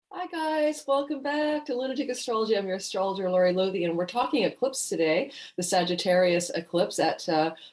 Hi guys, welcome back to Lunatic Astrology. I'm your astrologer, Lori Lothy, and we're talking eclipse today, the Sagittarius eclipse at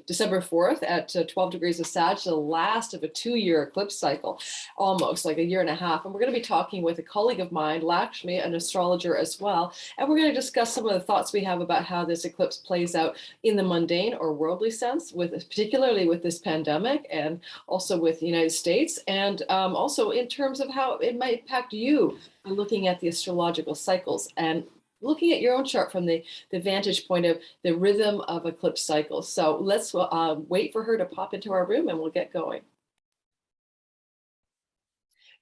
December 4th at 12 degrees of Sag, the last of a 2-year eclipse cycle, almost like a year and a half. And we're going to be talking with a colleague of mine, Lakshmi, an astrologer as well. And we're going to discuss some of the thoughts we have about how this eclipse plays out in the mundane or worldly sense, particularly with this pandemic and also with the United States, and also in terms of how it might impact you looking at the astrological cycles and looking at your own chart from the vantage point of the rhythm of eclipse cycles. So let's wait for her to pop into our room and we'll get going.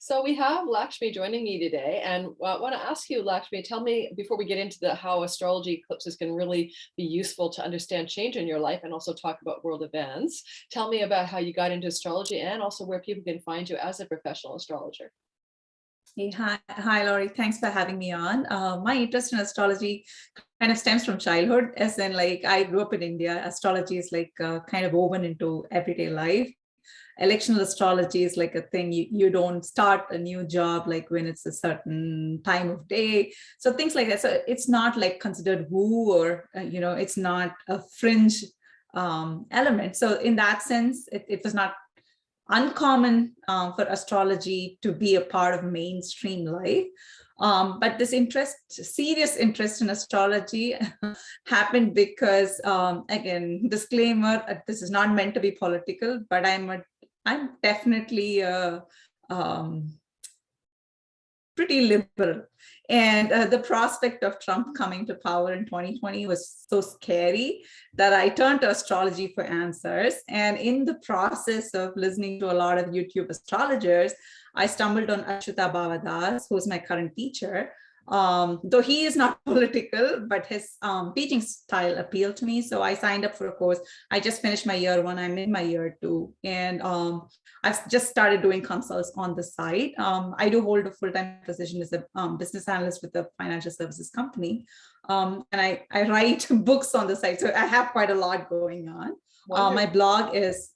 So we have Lakshmi joining me today, and I want to ask you, Lakshmi, tell me before we get into how astrology eclipses can really be useful to understand change in your life and also talk about world events. Tell me about how you got into astrology and also where people can find you as a professional astrologer. Hey, hi, Laurie. Thanks for having me on. My interest in astrology kind of stems from childhood, as in like I grew up in India. Astrology is like kind of woven into everyday life. Electional astrology is like a thing you don't start a new job like when it's a certain time of day. So things like that. So it's not like considered woo or, it's not a fringe element. So in that sense, it was not uncommon for astrology to be a part of mainstream life. But this serious interest in astrology happened because, again, disclaimer, this is not meant to be political, but I'm definitely pretty liberal. And the prospect of Trump coming to power in 2020 was so scary that I turned to astrology for answers. And in the process of listening to a lot of YouTube astrologers, I stumbled on Achyuta Bhavadas, who's my current teacher. Though he is not political, but his teaching style appealed to me. So I signed up for a course. I just finished my year 1. I'm in my year 2. And I've just started doing consults on the side. I do hold a full-time position as a business analyst with a financial services company. And I write books on the side. So I have quite a lot going on. My blog is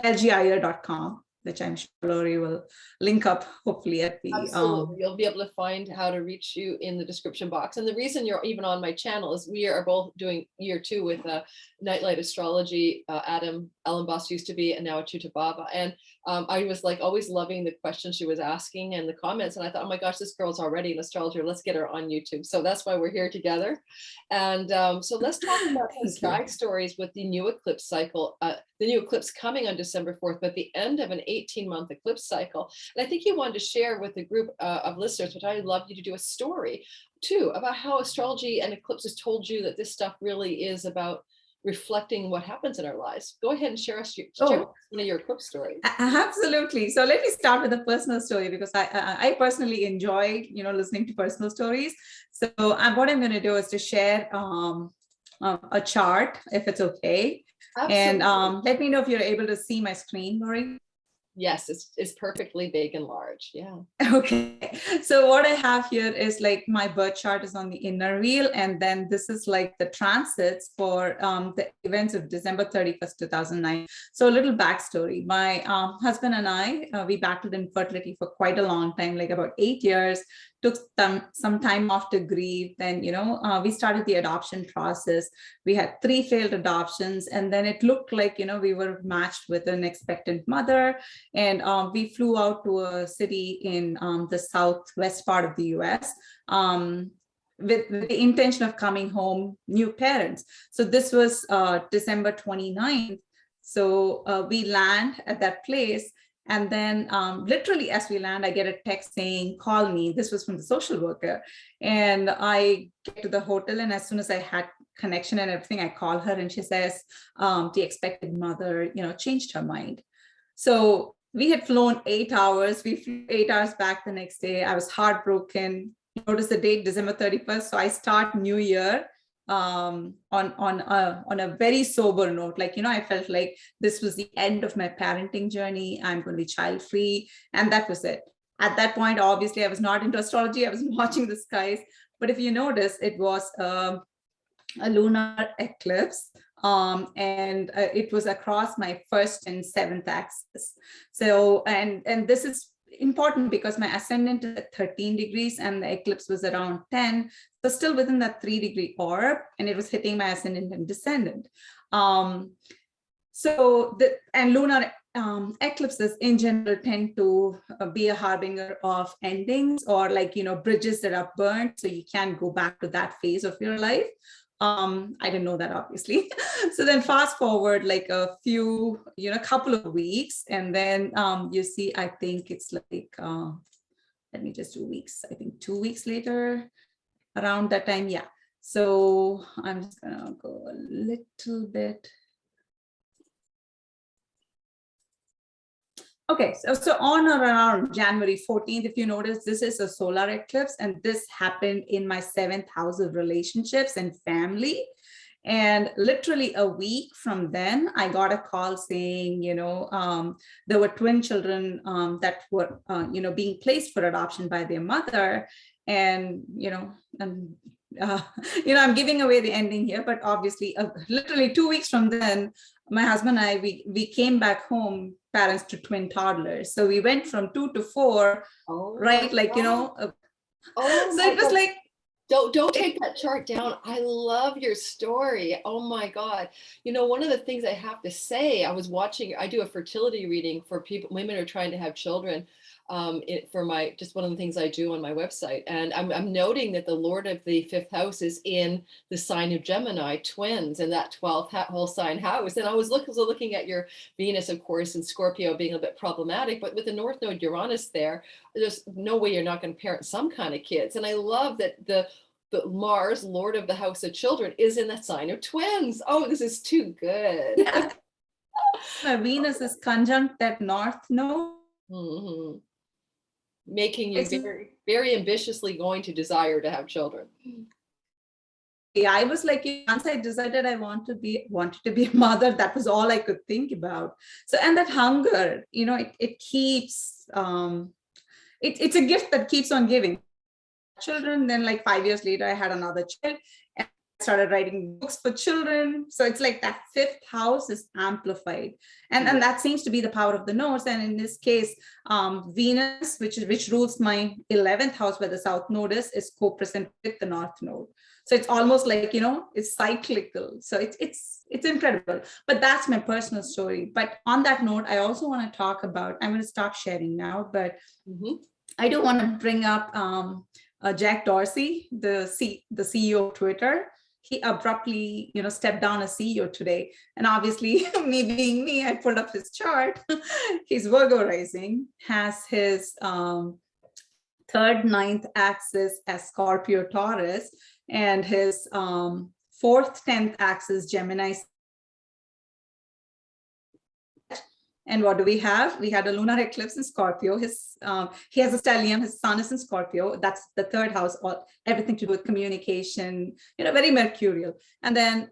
lgiyer.com, which I'm sure Lori will link up hopefully at the Absolutely. You'll be able to find how to reach you in the description box. And the reason you're even on my channel is we are both doing year 2 with Nightlight Astrology. Adam Ellenboss used to be, and now Achyuta Bhava. And I was like always loving the questions she was asking and the comments. And I thought, oh my gosh, this girl's already an astrologer. Let's get her on YouTube. So that's why we're here together. And so let's talk about the sky stories with the new eclipse cycle, the new eclipse coming on December 4th, but the end of an 18-month eclipse cycle. And I think you wanted to share with the group of listeners, which I'd love you to do a story too, about how astrology and eclipses told you that this stuff really is about reflecting what happens in our lives. Go ahead and share one of your eclipse stories. Absolutely. So let me start with a personal story because I personally enjoy, listening to personal stories. So what I'm going to do is to share a chart, if it's okay. Absolutely. And let me know if you're able to see my screen, Lori. Yes, it's perfectly big and large. Yeah. Okay. So what I have here is like my birth chart is on the inner wheel. And then this is like the transits for the events of December 31st, 2009. So a little backstory. My husband and I, we battled infertility for quite a long time, like about 8 years. Took some time off to grieve. Then, we started the adoption process. We had 3 failed adoptions. And then it looked like, we were matched with an expectant mother. And we flew out to a city in the southwest part of the US with the intention of coming home new parents. So this was December 29th. So we land at that place. And then literally as we land, I get a text saying, call me. This was from the social worker. And I get to the hotel. And as soon as I had connection and everything, I call her and she says, the expected mother, changed her mind. So we had flown 8 hours. We flew 8 hours back the next day. I was heartbroken. Notice the date, December 31st. So I start New Year on a very sober note. Like, I felt like this was the end of my parenting journey. I'm going to be child free. And that was it. At that point, obviously, I was not into astrology. I was watching the skies. But if you notice, it was a lunar eclipse. And it was across my 1st and 7th axis. So, and this is important because my ascendant is at 13 degrees and the eclipse was around 10. So still within that 3-degree orb, and it was hitting my ascendant and descendant. And lunar eclipses in general tend to be a harbinger of endings, or like, bridges that are burnt, so you can't go back to that phase of your life. I didn't know that, obviously. So then fast forward like a few, couple of weeks, and then you see, I think it's like, let me just do weeks. I think 2 weeks later, around that time, yeah. So I'm just gonna go a little bit. Okay, so on or around January 14th, if you notice, this is a solar eclipse, and this happened in my 7th house of relationships and family. And literally a week from then, I got a call saying, there were twin children that were, being placed for adoption by their mother. And, I'm giving away the ending here, but obviously, literally 2 weeks from then, my husband and I, we came back home, parents to twin toddlers. So we went from 2 to 4, right? Like, Oh so it was God. like, don't take that chart down. I love your story. Oh my God. One of the things I have to say, I do a fertility reading for women who are trying to have children. Just one of the things I do on my website. And I'm noting that the Lord of the 5th house is in the sign of Gemini, twins, and that 12th whole sign house. And I was looking at your Venus, of course, and Scorpio being a bit problematic, but with the North Node Uranus there, there's no way you're not going to parent some kind of kids. And I love that the Mars, Lord of the house of children, is in the sign of twins. Oh, this is too good. Yeah. My Venus is conjunct that North Node. Mm-hmm. Making you very, very ambitiously going to desire to have children. Yeah, I was like, once I decided I wanted to be a mother, that was all I could think about. So, and that hunger, it keeps, it's a gift that keeps on giving. Children, then like 5 years later, I had another child and I started writing books for children. So it's like that 5th house is amplified, and that seems to be the power of the nodes. And in this case, Venus, which rules my 11th house, where the South Node is co-present with the North Node. So it's almost like, it's cyclical. So it's incredible. But that's my personal story. But on that note, I also want to talk about, I'm going to stop sharing now, but I do want to bring up Jack Dorsey, the CEO of Twitter. He abruptly, stepped down as CEO today. And obviously, me being me, I pulled up his chart. His Virgo rising has his 3rd, 9th axis as Scorpio-Taurus, and his 4th, 10th axis Gemini. And what do we have? We had a lunar eclipse in Scorpio. He has a stellium. His sun is in Scorpio. That's the 3rd house, or everything to do with communication. Very mercurial. And then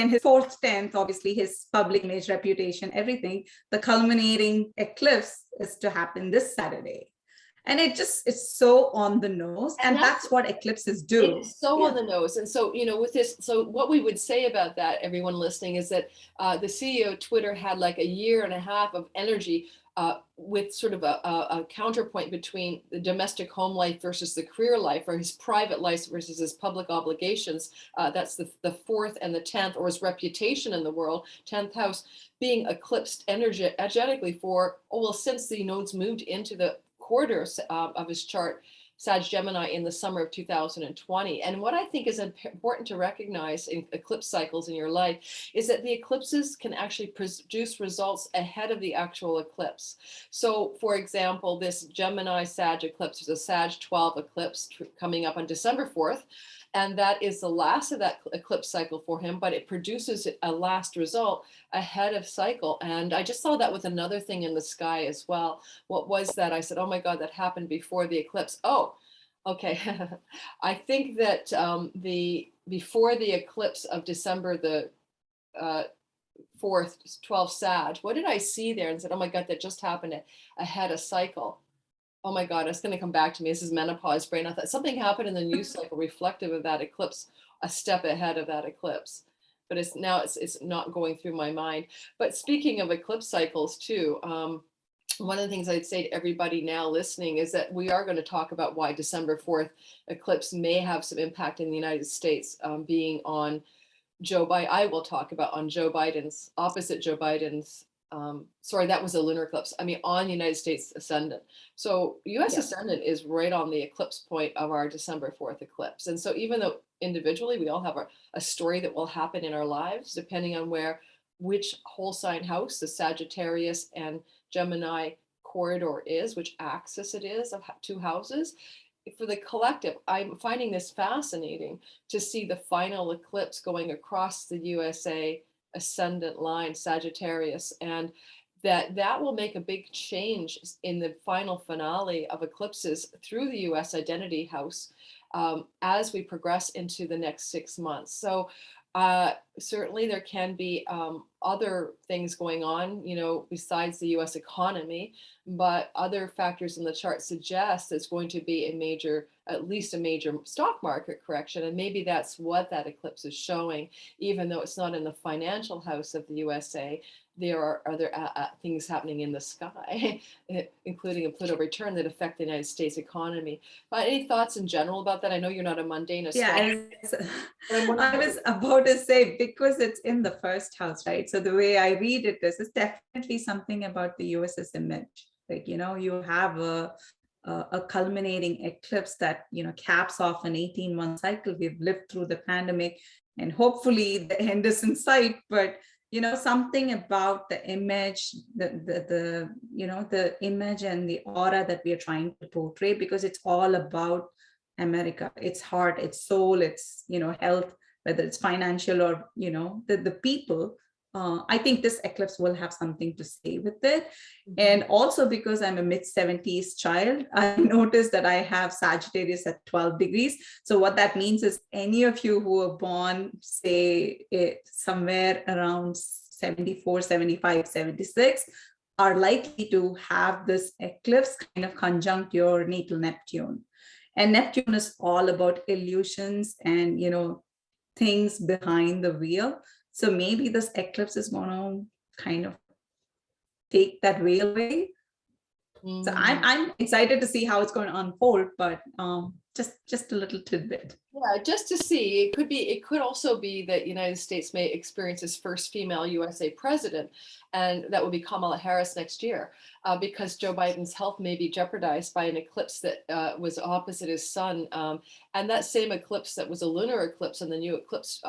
his 4th, 10th, obviously his public image, reputation, everything. The culminating eclipse is to happen this Saturday. And it's so on the nose, and that's what eclipses do. It's so on the nose. And so, with this, so what we would say about that, everyone listening, is that the CEO of Twitter had like a year and a half of energy with sort of a counterpoint between the domestic home life versus the career life, or his private life versus his public obligations. That's the 4th and the 10th, or his reputation in the world, 10th house, being eclipsed energetically since the nodes moved into the quarter of his chart, Sag-Gemini, in the summer of 2020. And what I think is important to recognize in eclipse cycles in your life is that the eclipses can actually produce results ahead of the actual eclipse. So for example, this Gemini Sag eclipse is a Sag 12 eclipse coming up on December 4th. And that is the last of that eclipse cycle for him, but it produces a last result ahead of cycle. And I just saw that with another thing in the sky as well. What was that? I said, oh my God, that happened before the eclipse. Oh, okay. I think that before the eclipse of December the 4th, 12 Sag, what did I see there? And said, oh my God, that just happened ahead of cycle. Oh my God, it's going to come back to me. This is menopause brain. I thought something happened in the news cycle reflective of that eclipse, a step ahead of that eclipse. But it's not going through my mind. But speaking of eclipse cycles too, one of the things I'd say to everybody now listening is that we are going to talk about why December 4th eclipse may have some impact in the United States, being on Joe Biden. I will talk about on Joe Biden's opposite Joe Biden's. Sorry, that was a lunar eclipse. I mean, on United States ascendant. So U.S. Yeah. ascendant is right on the eclipse point of our December 4th eclipse. And so even though individually we all have a story that will happen in our lives, depending on which whole sign house, the Sagittarius and Gemini corridor is, which axis it is of two houses. For the collective, I'm finding this fascinating to see the final eclipse going across the USA ascendant line, Sagittarius, and that will make a big change in the final finale of eclipses through the US identity house, as we progress into the next 6 months. So certainly there can be other things going on, besides the US economy, but other factors in the chart suggest it's going to be at least a major stock market correction. And maybe that's what that eclipse is showing, even though it's not in the financial house of the USA. There are other things happening in the sky, including a Pluto return that affect the United States economy. But any thoughts in general about that? I know you're not a mundane astrologer. Yeah, I was about to say, because it's in the first house, right? So the way I read it is, it's definitely something about the US's image. Like, you have a culminating eclipse that, caps off an 18-month cycle. We've lived through the pandemic, and hopefully the end is in sight, but something about the image, the image and the aura that we are trying to portray, because it's all about America. It's heart, it's soul, it's, health, whether it's financial or, the people. I think this eclipse will have something to say with it. And also because I'm a mid-70s child, I noticed that I have Sagittarius at 12 degrees. So what that means is any of you who were born, say, somewhere around 74, 75, 76, are likely to have this eclipse kind of conjunct your natal Neptune. And Neptune is all about illusions and, things behind the wheel. So maybe this eclipse is going to kind of take that veil away. So I'm excited to see how it's going to unfold, but just a little tidbit. Yeah, just to see. It could also be that United States may experience its first female USA president, and that will be Kamala Harris next year, because Joe Biden's health may be jeopardized by an eclipse that was opposite his sun. And that same eclipse that was a lunar eclipse in the new eclipse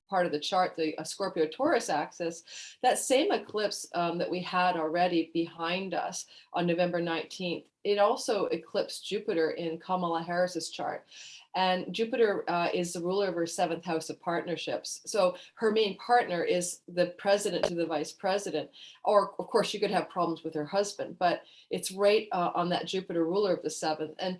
part of the chart, the Scorpio-Taurus axis, that same eclipse that we had already behind us on November 19th, it also eclipsed Jupiter in Kamala Harris's chart. And Jupiter is the ruler of her 7th house of partnerships. So her main partner is the president to the vice president. Or of course, she could have problems with her husband, but it's right on that Jupiter ruler of the 7th. And,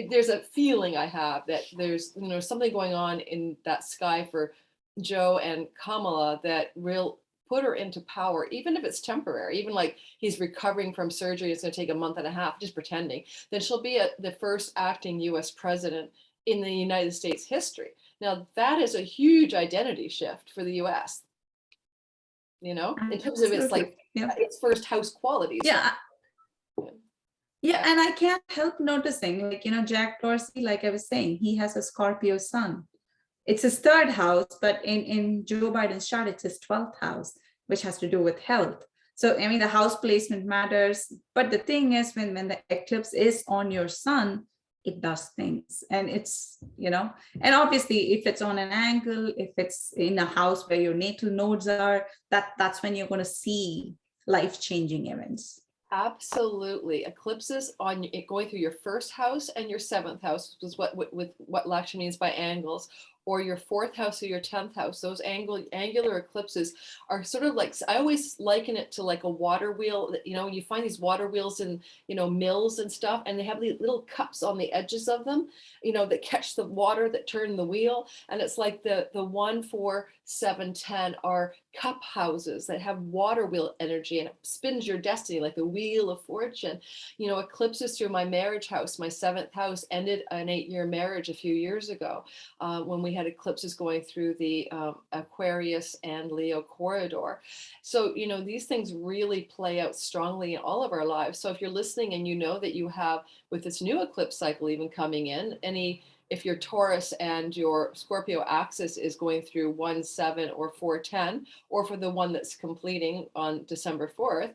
there's a feeling I have that there's, something going on in that sky for Joe and Kamala that will put her into power, even if it's temporary, even like he's recovering from surgery, it's going to take a month and a half, just pretending, then she'll be the first acting US president in the United States history. Now, that is a huge identity shift for the US, in terms of its its first house qualities. Yeah. Yeah, and I can't help noticing, Jack Dorsey, like I was saying, he has a Scorpio sun. It's his 3rd house, but in Joe Biden's chart, it's his 12th house, which has to do with health. So, the house placement matters. But the thing is, when the eclipse is on your sun, it does things. And it's, and obviously, if it's on an angle, if it's in a house where your natal nodes are, that's when you're going to see life-changing events. Absolutely. Eclipses on it going through your 1st house and your 7th house, which is what Lakshmi means by angles, or your 4th house or your 10th house. Those angular eclipses are sort of like, I always liken it to like a water wheel. You find these water wheels in, mills and stuff, and they have these little cups on the edges of them, that catch the water, that turn the wheel. And it's like the 1, 4, 7, 10 are cup houses that have water wheel energy, and it spins your destiny like the wheel of fortune. Eclipses through my marriage house, my 7th house, ended an 8-year marriage a few years ago, when we had eclipses going through the Aquarius and Leo corridor. So, you know, these things really play out strongly in all of our lives. So if you're listening and you know that you have, with this new eclipse cycle even coming in, if your Taurus and your Scorpio axis is going through 1-7 or 4-10, or for the one that's completing on December 4th,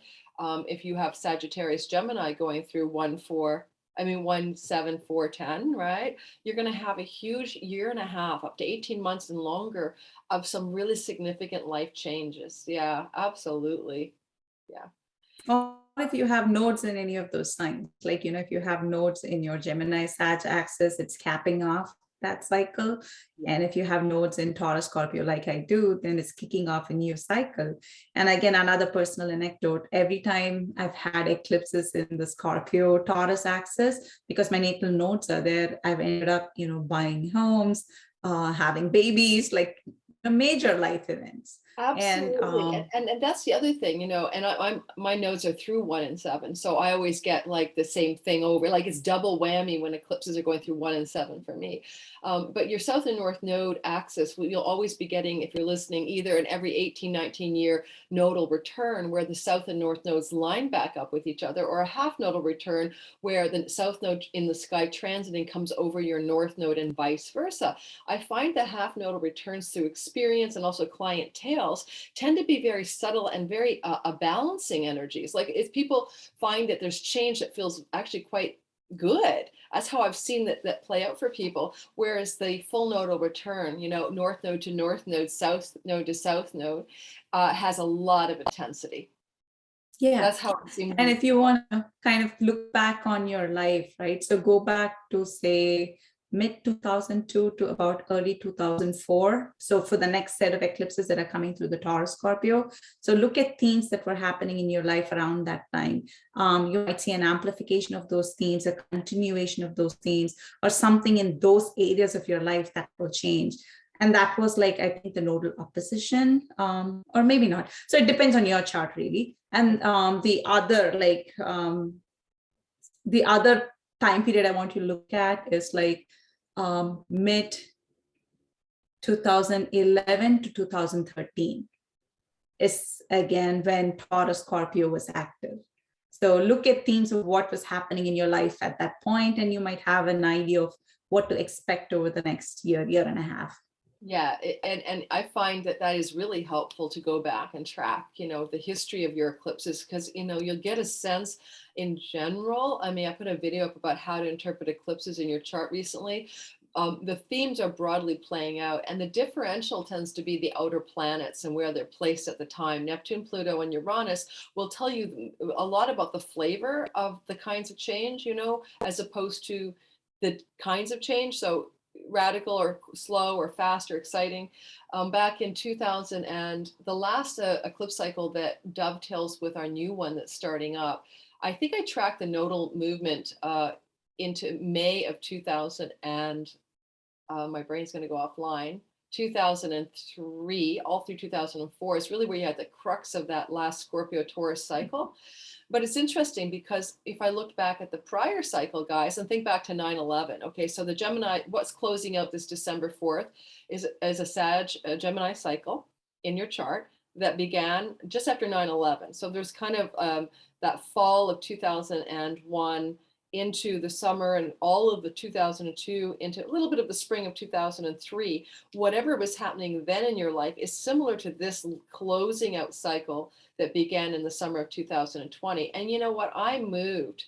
if you have Sagittarius Gemini going through 1-7, 4-10, right? You're going to have a huge year and a half, up to 18 months and longer, of some really significant life changes. Yeah, absolutely. Yeah. Or if you have nodes in any of those signs, like, you know, if you have nodes in your Gemini Sag axis, it's capping off that cycle. And if you have nodes in Taurus Scorpio, like I do, then it's kicking off a new cycle. And again, another personal anecdote, every time I've had eclipses in the Scorpio Taurus axis, because my natal nodes are there, I've ended up, you know, buying homes, having babies, like major life events. Absolutely. And that's the other thing, you know, and my nodes are through 1-7. So I always get like the same thing over, like it's double whammy when eclipses are going through 1-7 for me. But your south and north node axis, you'll always be getting, if you're listening, either in every 18, 19 year nodal return where the south and north nodes line back up with each other, or a half nodal return where the south node in the sky transiting comes over your north node and vice versa. I find the half nodal returns through experience and also clientele tend to be very subtle and very balancing energies. Like if people find that there's change that feels actually quite good, that's how I've seen that play out for people. Whereas the full nodal return, you know, north node to north node, south node to south node, has a lot of intensity. Yeah. That's how it seems. And if you want to kind of look back on your life, right? So go back to say mid 2002 to about early 2004. So for the next set of eclipses that are coming through the Taurus Scorpio. So look at themes that were happening in your life around that time. You might see an amplification of those themes, a continuation of those themes, or something in those areas of your life that will change. And that was like, I think, the nodal opposition, or maybe not. So it depends on your chart, really. And the other time period I want you to look at is like mid 2011 to 2013 is again when Taurus Scorpio was active. So look at themes of what was happening in your life at that point, and you might have an idea of what to expect over the next year and a half. Yeah, and I find that is really helpful to go back and track, you know, the history of your eclipses, because, you know, you'll get a sense in general. I mean, I put a video up about how to interpret eclipses in your chart recently. The themes are broadly playing out, and the differential tends to be the outer planets and where they're placed at the time. Neptune, Pluto, and Uranus will tell you a lot about the flavor of the kinds of change, you know, as opposed to the kinds of change. So radical or slow or fast or exciting. Back in 2000 and the last eclipse cycle that dovetails with our new one that's starting up, I think I tracked the nodal movement into May of 2000 and my brain's going to go offline. 2003 all through 2004 is really where you had the crux of that last Scorpio-Taurus cycle. But it's interesting because if I looked back at the prior cycle, guys, and think back to 9/11, okay, so the Gemini, what's closing out this December 4th is a Gemini cycle in your chart that began just after 9/11. So there's kind of that fall of 2001 into the summer and all of the 2002 into a little bit of the spring of 2003. Whatever was happening then in your life is similar to this closing out cycle that began in the summer of 2020. And you know what? I moved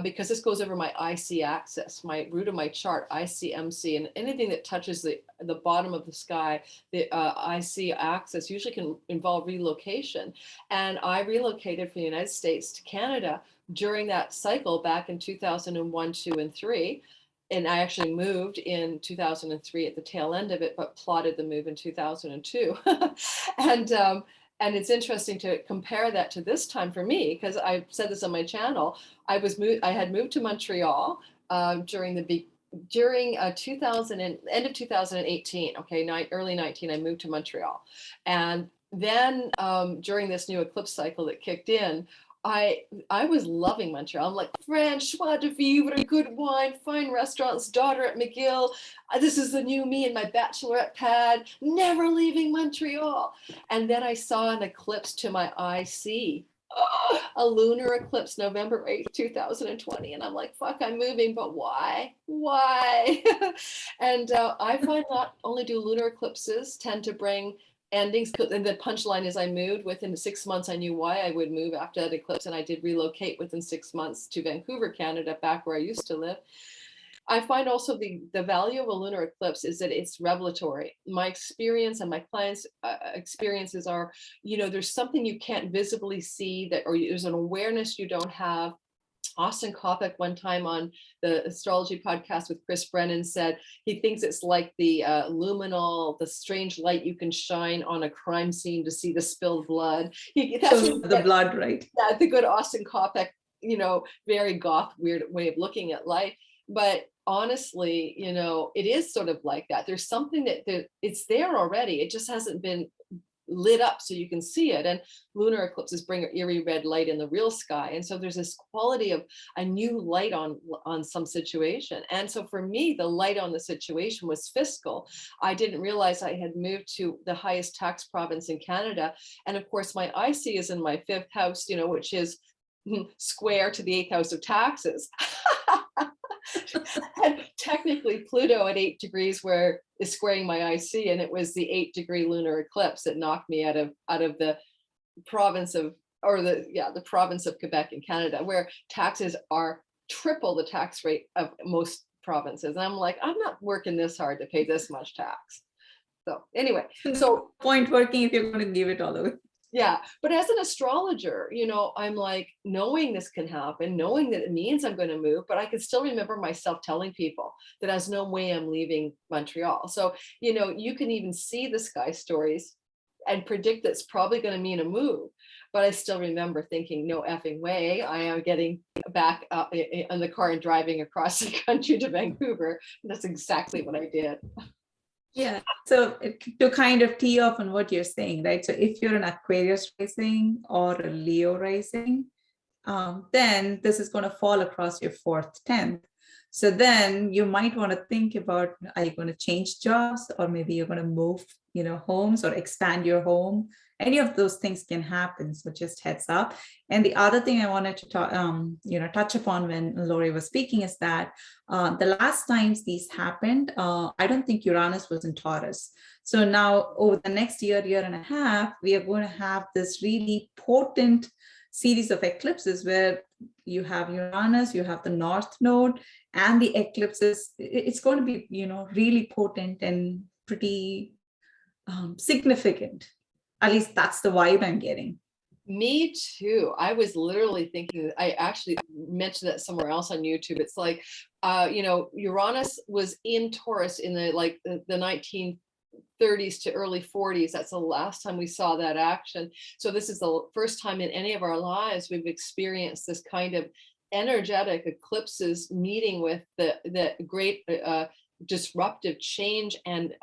because this goes over my IC axis, my root of my chart, ICMC, and anything that touches the bottom of the sky, the IC axis usually can involve relocation. And I relocated from the United States to Canada during that cycle back in 2001, 2, and 3. And I actually moved in 2003 at the tail end of it, but plotted the move in 2002. And it's interesting to compare that to this time for me, because I said this on my channel. I had moved to Montreal during 2000 and end of 2018. Okay, early 19, I moved to Montreal, and then during this new eclipse cycle that kicked in, I was loving Montreal. I'm like, French, joie de vivre, good wine, fine restaurants, daughter at McGill. This is the new me in my bachelorette pad, never leaving Montreal. And then I saw an eclipse to my IC, a lunar eclipse, November 8th, 2020. And I'm like, fuck, I'm moving, but why? Why? And I find not only do lunar eclipses tend to bring endings, and the punchline is I moved within 6 months. I knew why I would move after that eclipse, and I did relocate within 6 months to Vancouver, Canada, back where I used to live. I find also the value of a lunar eclipse is that it's revelatory. My experience and my clients' experiences are, there's something you can't visibly see, that, or there's an awareness you don't have. Austin Coppock one time on the Astrology podcast with Chris Brennan said he thinks it's like the luminol, the strange light you can shine on a crime scene to see the spilled blood. That's the blood, right? Yeah, the good Austin Coppock, very goth, weird way of looking at life. But honestly, it is sort of like that. There's something that it's there already. It just hasn't been lit up so you can see it. And lunar eclipses bring an eerie red light in the real sky. And so there's this quality of a new light on some situation. And so for me, the light on the situation was fiscal. I didn't realize I had moved to the highest tax province in Canada. And of course, my IC is in my 5th house, which is square to the 8th house of taxes. And technically Pluto at 8 degrees where is squaring my IC, and it was the 8-degree lunar eclipse that knocked me out of the province of, or the province of Quebec in Canada, where taxes are triple the tax rate of most provinces. And I'm like, I'm not working this hard to pay this much tax. So anyway, so point working if you're going to give it all away. Yeah, but as an astrologer, I'm like, knowing this can happen, knowing that it means I'm going to move, but I can still remember myself telling people that there's no way I'm leaving Montreal. So, you can even see the sky stories and predict that's probably going to mean a move. But I still remember thinking, no effing way, I am getting back in the car and driving across the country to Vancouver. And that's exactly what I did. Yeah. So to kind of tee off on what you're saying, right? So if you're an Aquarius rising or a Leo rising, then this is going to fall across your 4th, 10th. So then you might want to think about, are you going to change jobs, or maybe you're going to move, homes, or expand your home? Any of those things can happen. So just heads up. And the other thing I wanted to talk, touch upon when Lori was speaking is that the last times these happened, I don't think Uranus was in Taurus. So now over the next year and a half, we are going to have this really potent series of eclipses where you have Uranus, you have the North Node, and the eclipses. It's going to be, really potent and pretty significant. At least that's the vibe I'm getting. Me too. I was literally thinking, I actually mentioned that somewhere else on YouTube. It's like, Uranus was in Taurus in the 1930s to early 40s. That's the last time we saw that action. So this is the first time in any of our lives we've experienced this kind of energetic eclipses meeting with the great disruptive change and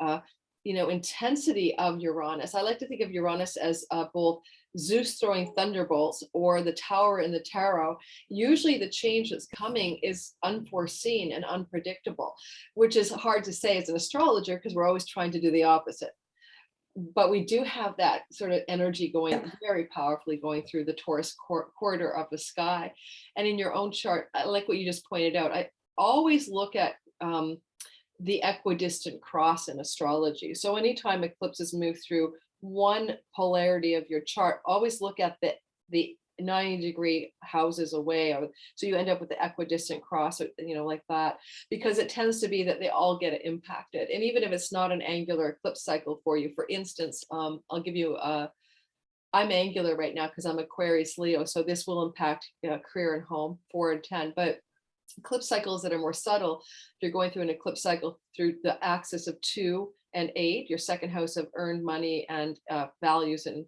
intensity of Uranus. I like to think of Uranus as both Zeus throwing thunderbolts or the tower in the tarot. Usually the change that's coming is unforeseen and unpredictable, which is hard to say as an astrologer because we're always trying to do the opposite. But we do have that sort of energy going very powerfully going through the Taurus corridor of the sky. And in your own chart, I like what you just pointed out. I always look at the equidistant cross in astrology. So anytime eclipses move through one polarity of your chart, always look at the 90-degree houses away. So you end up with the equidistant cross, like that, because it tends to be that they all get impacted. And even if it's not an angular eclipse cycle for you, for instance, I'll give you I'm angular right now because I'm Aquarius Leo. So this will impact career and home 4 and 10, but eclipse cycles that are more subtle, if you're going through an eclipse cycle through the axis of 2 and 8, your 2nd house of earned money and values and,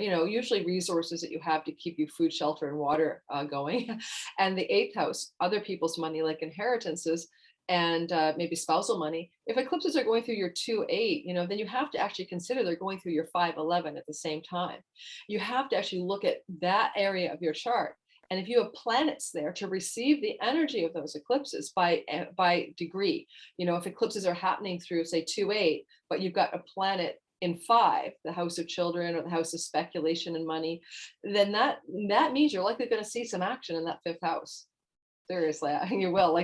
usually resources that you have to keep you food, shelter, and water going. And the 8th house, other people's money like inheritances, and maybe spousal money. If eclipses are going through your 2-8, then you have to actually consider they're going through your 5-11 at the same time. You have to actually look at that area of your chart. And if you have planets there to receive the energy of those eclipses by degree, if eclipses are happening through, say, 2-8, but you've got a planet in 5, the house of children or the house of speculation and money, then that means you're likely going to see some action in that 5th house. Seriously, you will.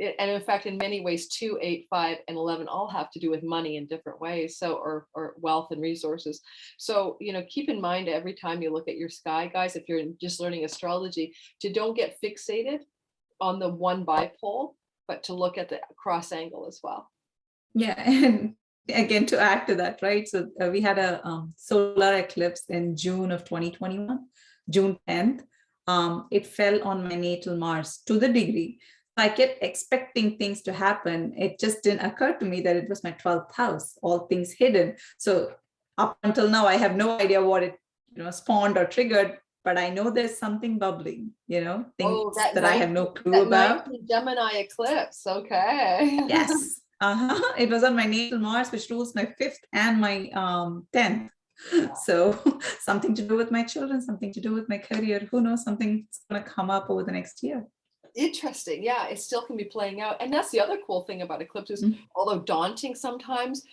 And in fact, in many ways, 2, 8, 5, and 11 all have to do with money in different ways. So, or wealth and resources. So, keep in mind every time you look at your sky, guys, if you're just learning astrology, to don't get fixated on the one bipole, but to look at the cross angle as well. Yeah. And again, to add to that, right? So we had a solar eclipse in June of 2021, June 10th. It fell on my natal Mars to the degree. I kept expecting things to happen. It just didn't occur to me that it was my 12th house, all things hidden. So up until now, I have no idea what it spawned or triggered, but I know there's something bubbling, things that I have no clue about. Gemini eclipse. Okay. Yes. It was on my natal Mars, which rules my 5th and my 10th. So something to do with my children, something to do with my career. Who knows? Something's going to come up over the next year. Interesting. Yeah, it still can be playing out. And that's the other cool thing about eclipses, although daunting sometimes,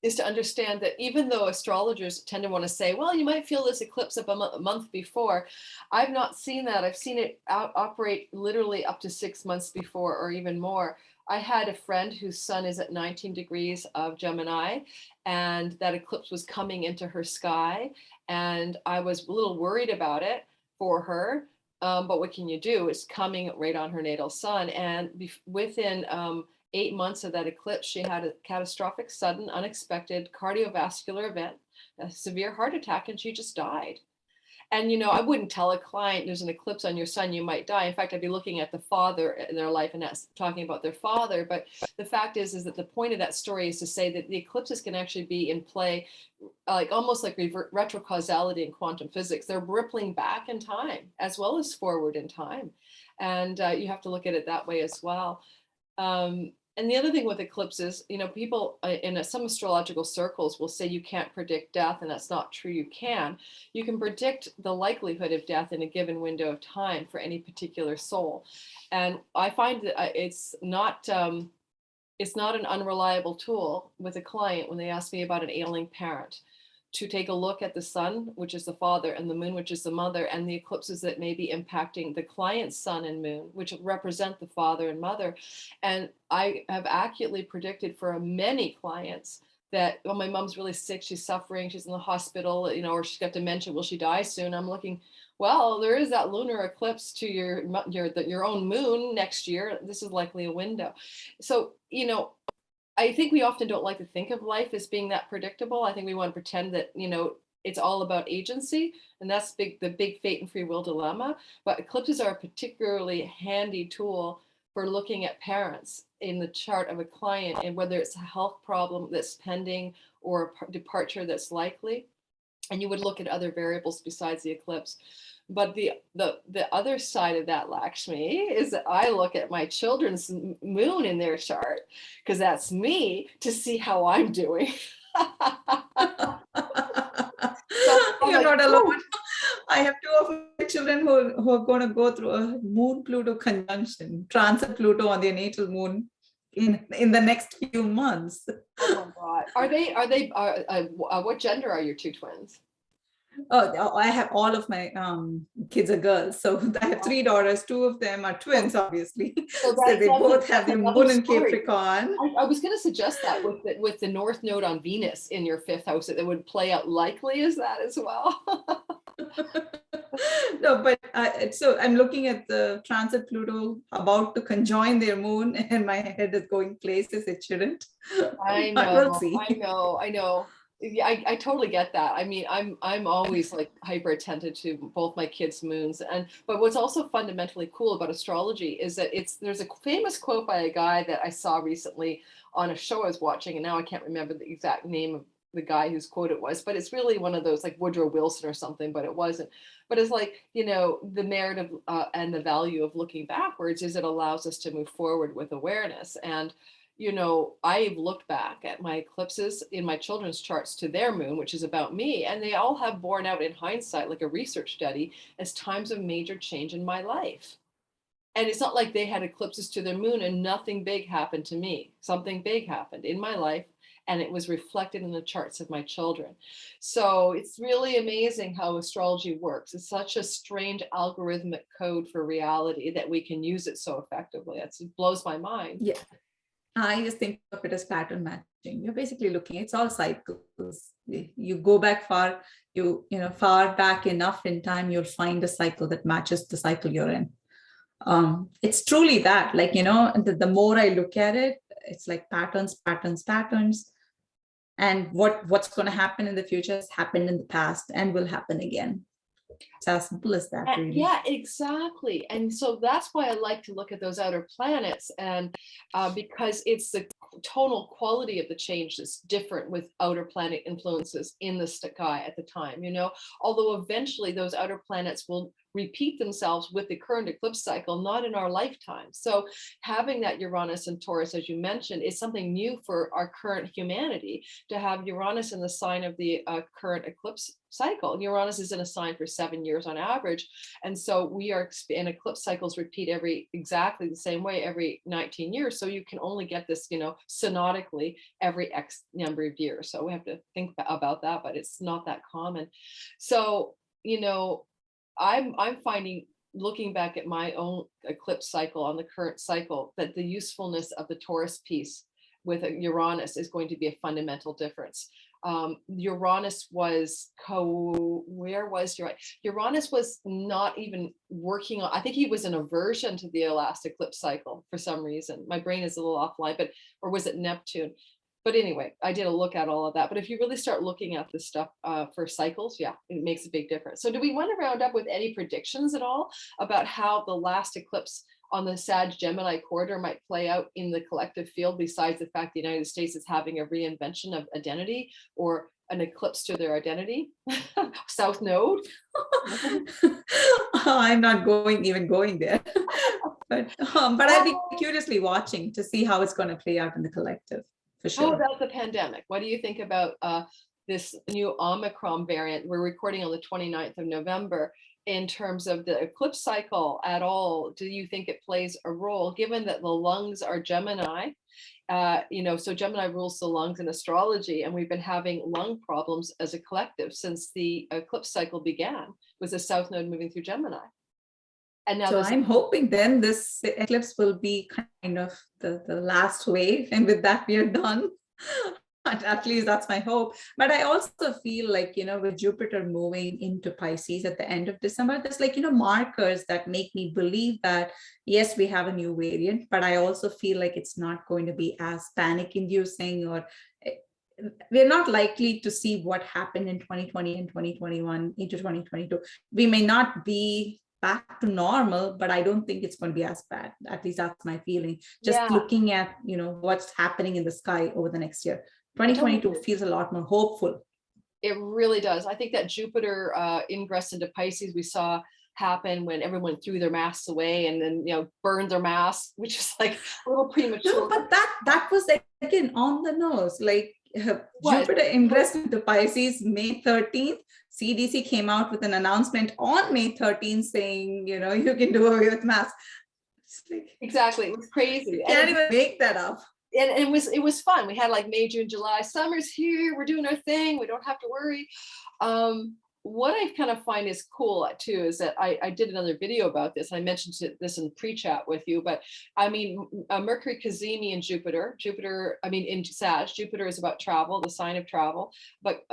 is to understand that even though astrologers tend to want to say, well, you might feel this eclipse up a month before, I've not seen that. I've seen it operate literally up to 6 months before or even more. I had a friend whose sun is at 19 degrees of Gemini, and that eclipse was coming into her sky. And I was a little worried about it for her. But what can you do? It's coming right on her natal sun. And within 8 months of that eclipse, she had a catastrophic, sudden, unexpected cardiovascular event, a severe heart attack, and she just died. And, I wouldn't tell a client there's an eclipse on your sun, you might die. In fact, I'd be looking at the father in their life and that's talking about their father. But the fact is that the point of that story is to say that the eclipses can actually be in play, almost like retrocausality in quantum physics. They're rippling back in time as well as forward in time. And you have to look at it that way as well. And the other thing with eclipses, people in some astrological circles will say you can't predict death, and that's not true. You can predict the likelihood of death in a given window of time for any particular soul. And I find that it's not an unreliable tool with a client when they ask me about an ailing parent, to take a look at the sun, which is the father, and the moon, which is the mother, and the eclipses that may be impacting the client's sun and moon, which represent the father and mother. And I have accurately predicted for many clients that, oh, my mom's really sick, she's suffering, she's in the hospital, or she's got dementia, will she die soon? I'm looking, well, there is that lunar eclipse to your own moon next year. This is likely a window. So, I think we often don't like to think of life as being that predictable. I think we want to pretend that, it's all about agency, and that's the big fate and free will dilemma. But eclipses are a particularly handy tool for looking at parents in the chart of a client, and whether it's a health problem that's pending or a departure that's likely. And you would look at other variables besides the eclipse. But the other side of that, Lakshmi, is that I look at my children's moon in their chart, because that's me, to see how I'm doing. You're not alone. I have 2 of my children who are going to go through a moon-Pluto conjunction, transit Pluto on their natal moon in the next few months. Oh my God. What gender are your 2 twins? Oh, I have all of my kids are girls. So I have 3 daughters. 2 of them are twins, obviously. So they both have the moon in Capricorn. I was going to suggest that with the North Node on Venus in your 5th house, that it would play out likely as that as well. No, but so I'm looking at the transit Pluto about to conjoin their moon, and my head is going places it shouldn't. I know. Yeah, I totally get that. I mean, I'm always like hyper attentive to both my kids' moons, but what's also fundamentally cool about astrology is that there's a famous quote by a guy that I saw recently on a show I was watching, and now I can't remember the exact name of the guy whose quote it was, but it's really one of those like Woodrow Wilson or something, but it wasn't. But it's like, the merit of and the value of looking backwards is it allows us to move forward with awareness. And I've looked back at my eclipses in my children's charts to their moon, which is about me, and they all have borne out in hindsight, like a research study, as times of major change in my life. And it's not like they had eclipses to their moon and nothing big happened to me. Something big happened in my life, and it was reflected in the charts of my children. So it's really amazing how astrology works. It's such a strange algorithmic code for reality that we can use it so effectively. It blows my mind. Yeah. I just think of it as pattern matching. You're basically looking, it's all cycles. You go back far, far back enough in time, you'll find a cycle that matches the cycle you're in. It's truly that, like, the more I look at it, it's like patterns. And what's going to happen in the future has happened in the past and will happen again. It's as simple as that, really. Yeah, exactly. And so that's why I like to look at those outer planets, and because it's the tonal quality of the change that's different with outer planet influences in the sky at the time, although eventually those outer planets will repeat themselves with the current eclipse cycle, not in our lifetime. So having that Uranus and Taurus, as you mentioned, is something new for our current humanity, to have Uranus in the sign of the current eclipse cycle. Uranus is in a sign for 7 years on average. And so we are, and eclipse cycles repeat exactly the same way every 19 years. So you can only get this, synodically every X number of years. So we have to think about that, but it's not that common. So, I'm finding, looking back at my own eclipse cycle on the current cycle, that the usefulness of the Taurus piece with Uranus is going to be a fundamental difference. Uranus was Uranus was not even working on, I think he was an aversion to the last eclipse cycle for some reason. My brain is a little offline, or was it Neptune? But anyway, I did a look at all of that. But if you really start looking at this stuff for cycles, yeah, it makes a big difference. So do we want to round up with any predictions at all about how the last eclipse on the Sag-Gemini corridor might play out in the collective field, besides the fact the United States is having a reinvention of identity, or an eclipse to their identity? South Node? I'm not even going there. But I'll be curiously watching to see how it's going to play out in the collective. Sure. How about the pandemic? What do you think about this new Omicron variant? We're recording on the 29th of November. In terms of the eclipse cycle at all, do you think it plays a role, given that the lungs are Gemini? So Gemini rules the lungs in astrology, and we've been having lung problems as a collective since the eclipse cycle began, with the South Node moving through Gemini. And now, so I'm hoping then this eclipse will be kind of the last wave, and with that we are done. At least that's my hope. But I also feel like, with Jupiter moving into Pisces at the end of December, there's markers that make me believe that, yes, we have a new variant, but I also feel like it's not going to be as panic inducing, or we're not likely to see what happened in 2020 and 2021 into 2022. We may not be back to normal, but I don't think it's going to be as bad. At least that's my feeling. Just looking at, what's happening in the sky over the next year. 2022 feels a lot more hopeful. It really does. I think that Jupiter ingress into Pisces we saw happen when everyone threw their masks away and then burned their masks, which is like a little premature. No, but that was again on the nose. Jupiter ingress into Pisces May 13th. CDC came out with an announcement on May 13th saying, you can do away with masks. Exactly, it was crazy. You can't even make that up. And it was fun. We had like May, June, July, summer's here, we're doing our thing, we don't have to worry. What I kind of find is cool too is that I did another video about this. I mentioned this in pre-chat with you, but I mean, Mercury cazimi in in Sag. Jupiter is about travel, the sign of travel, but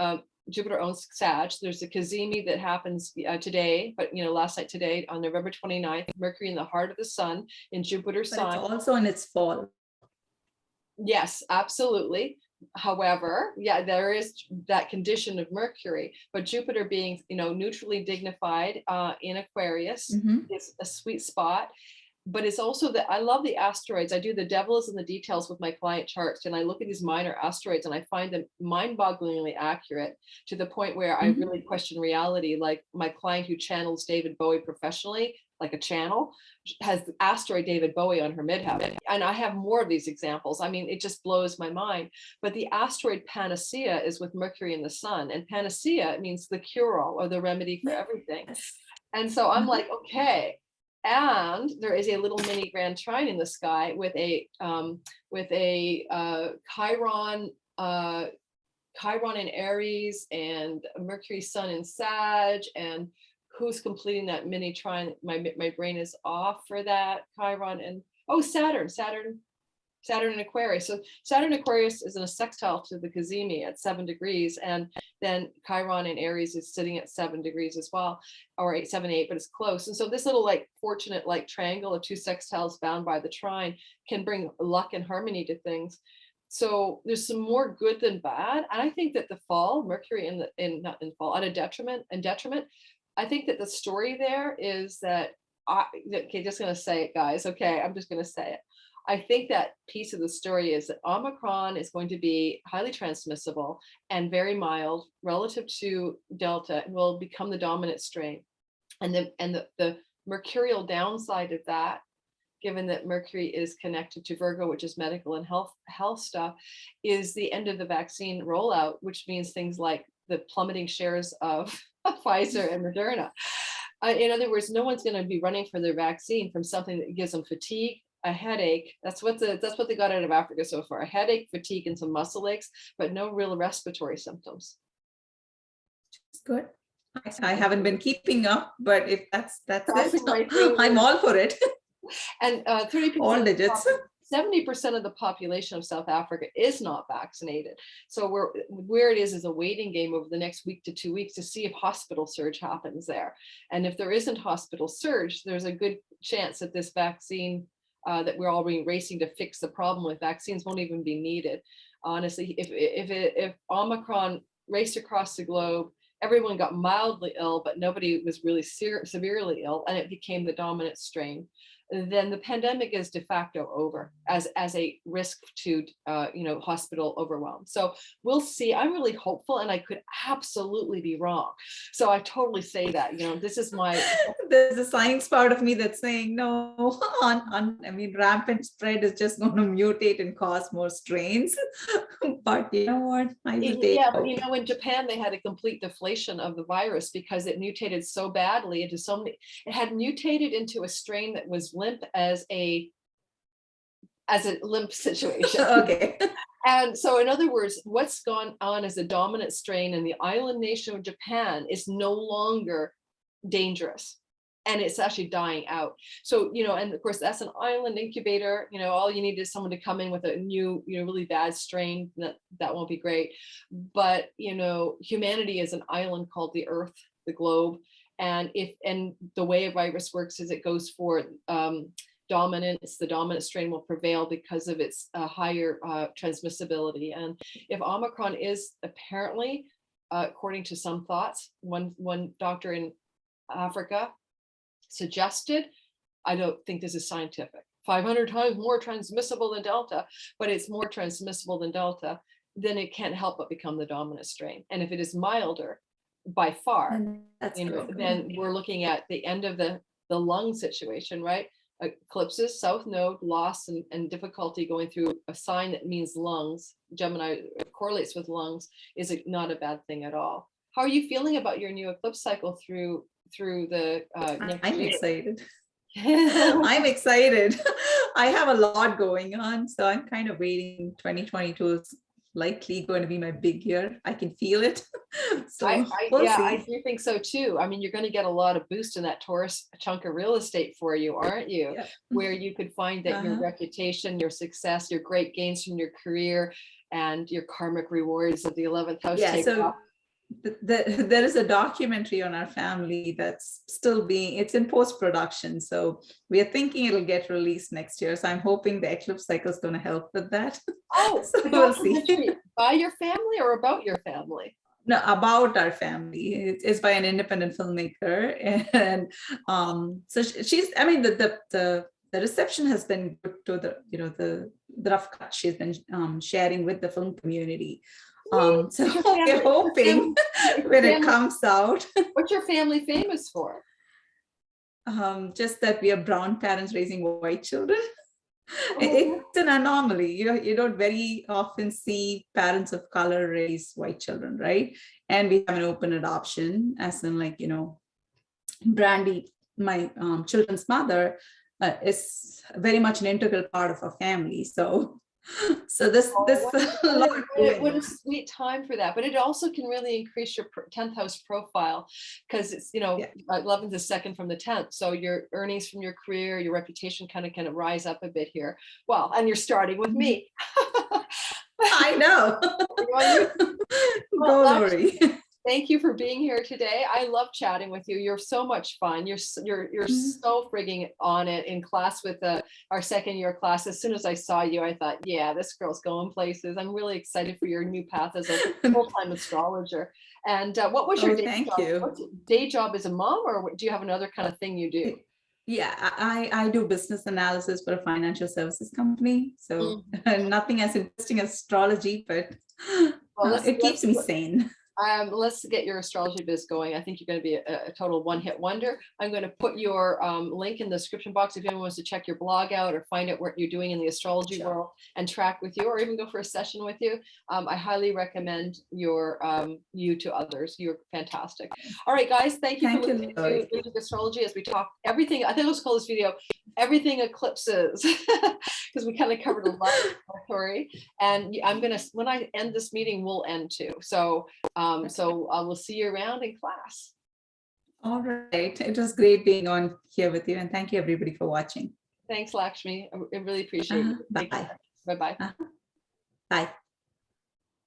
Jupiter owns Sag. There's a cazimi that happens today, but last night today on November 29th, Mercury in the heart of the sun in Jupiter's sign. It's also in its fall. Yes, absolutely. However, there is that condition of Mercury, but Jupiter being, neutrally dignified in Aquarius is a sweet spot. but it's also that I love the asteroids. I do the devil is in the details with my client charts, and I look at these minor asteroids and I find them mind-bogglingly accurate to the point where I really question reality. Like my client who channels David Bowie professionally, like a channel, has the asteroid David Bowie on her midheaven. And I have more of these examples. I mean, it just blows my mind. But the asteroid Panacea is with Mercury and the Sun, and Panacea means the cure-all or the remedy for everything. And so I'm like, okay. And there is a little mini grand trine in the sky with a Chiron in Aries and Mercury Sun in Sag. And who's completing that mini trine? My brain is off for that. Chiron and Saturn in Aquarius. So Saturn Aquarius is in a sextile to the Cazimi at 7 degrees. And then Chiron in Aries is sitting at 7 degrees as well, or 8, 7, 8, but it's close. And so this little like fortunate like triangle of two sextiles bound by the trine can bring luck and harmony to things. So there's some more good than bad. And I think that the fall, Mercury not in fall, on a detriment, I think that the story there is that okay, just gonna say it, guys. Okay, I'm just gonna say it. I think that piece of the story is that Omicron is going to be highly transmissible and very mild relative to Delta, and will become the dominant strain. And the mercurial downside of that, given that Mercury is connected to Virgo, which is medical and health stuff, is the end of the vaccine rollout, which means things like the plummeting shares of Pfizer and Moderna. In other words, no one's going to be running for their vaccine from something that gives them fatigue, a headache. That's what they got out of Africa so far: a headache, fatigue, and some muscle aches, but no real respiratory symptoms. Good. I haven't been keeping up, but if that's it, I'm all for it. And 30% all digits. 70% of the population of South Africa is not vaccinated. So where it is a waiting game over the next week to 2 weeks to see if hospital surge happens there. And if there isn't hospital surge, there's a good chance that this vaccine that we're all racing to fix the problem with vaccines won't even be needed. Honestly, if Omicron raced across the globe, everyone got mildly ill, but nobody was really severely ill, and it became the dominant strain, then the pandemic is de facto over as a risk to hospital overwhelm. So we'll see. I'm really hopeful, and I could absolutely be wrong. So I totally say that, this is my there's a science part of me that's saying no. Rampant spread is just going to mutate and cause more strains. But you know what? I will take but in Japan they had a complete deflation of the virus because it mutated so badly into so many. It had mutated into a strain that was limp as a limp situation. Okay. And so, in other words, what's gone on as a dominant strain in the island nation of Japan is no longer dangerous, and it's actually dying out. So, and of course, that's an island incubator. All you need is someone to come in with a new, really bad strain. That won't be great. But, humanity is an island called the Earth, the globe. And the way a virus works is it goes for dominance. The dominant strain will prevail because of its higher transmissibility. And if Omicron is apparently, according to some thoughts, one doctor in Africa suggested, I don't think this is scientific, 500 times more transmissible than Delta, but it's more transmissible than Delta, then it can't help but become the dominant strain. And if it is milder by far, then we're looking at the end of the lung situation, right? Eclipses, south node, loss and difficulty going through a sign that means lungs. Gemini correlates with lungs, is not a bad thing at all. How are you feeling about your new eclipse cycle through the next I'm year? excited. I'm excited. I have a lot going on, so I'm kind of waiting. 2022 is likely going to be my big year. I can feel it. So I do think so too. I mean, you're going to get a lot of boost in that Taurus chunk of real estate for you, aren't you? Yep. Where you could find that your reputation, your success, your great gains from your career, and your karmic rewards of the 11th house take off. There is a documentary on our family that's it's in post-production. So we are thinking it'll get released next year. So I'm hoping the eclipse cycle is going to help with that. Oh, so we'll see. By your family or about your family? No, about our family. It's by an independent filmmaker. And so she's, the the reception has been good to the, the rough cut she's been sharing with the film community. So we're hoping when it comes out. What's your family famous for? Just that we are brown parents raising white children. It's an anomaly. You don't very often see parents of color raise white children, right? And we have an open adoption, as in, like, Brandy, my children's mother, is very much an integral part of our family. So this what a sweet time for that. But it also can really increase your 10th house profile, because it's 11th is second from the 10th, so your earnings from your career, your reputation kind of rise up a bit here. Well, and you're starting with me. I know. Well, don't worry. Thank you for being here today. I love chatting with you. You're so much fun. You're so frigging on it in class with our second year class. As soon as I saw you, I thought, yeah, this girl's going places. I'm really excited for your new path as a full-time astrologer. And what was your day job? What's your day job as a mom, or do you have another kind of thing you do? Yeah, I do business analysis for a financial services company. So nothing as interesting as astrology, but it keeps me sane. Let's get your astrology biz going. I think you're going to be a total one-hit wonder. I'm going to put your link in the description box if anyone wants to check your blog out or find out what you're doing in the astrology world and track with you, or even go for a session with you. I highly recommend you to others. You're fantastic. All right, guys, thank you for listening to Lunatic Astrology as we talk everything. I think let's call this video Everything Eclipses, because we kind of covered a lot of territory. And when I end this meeting, we'll end too. So we'll see you around in class. All right. It was great being on here with you. And thank you, everybody, for watching. Thanks, Lakshmi. I really appreciate it. Bye. Bye-bye. Bye.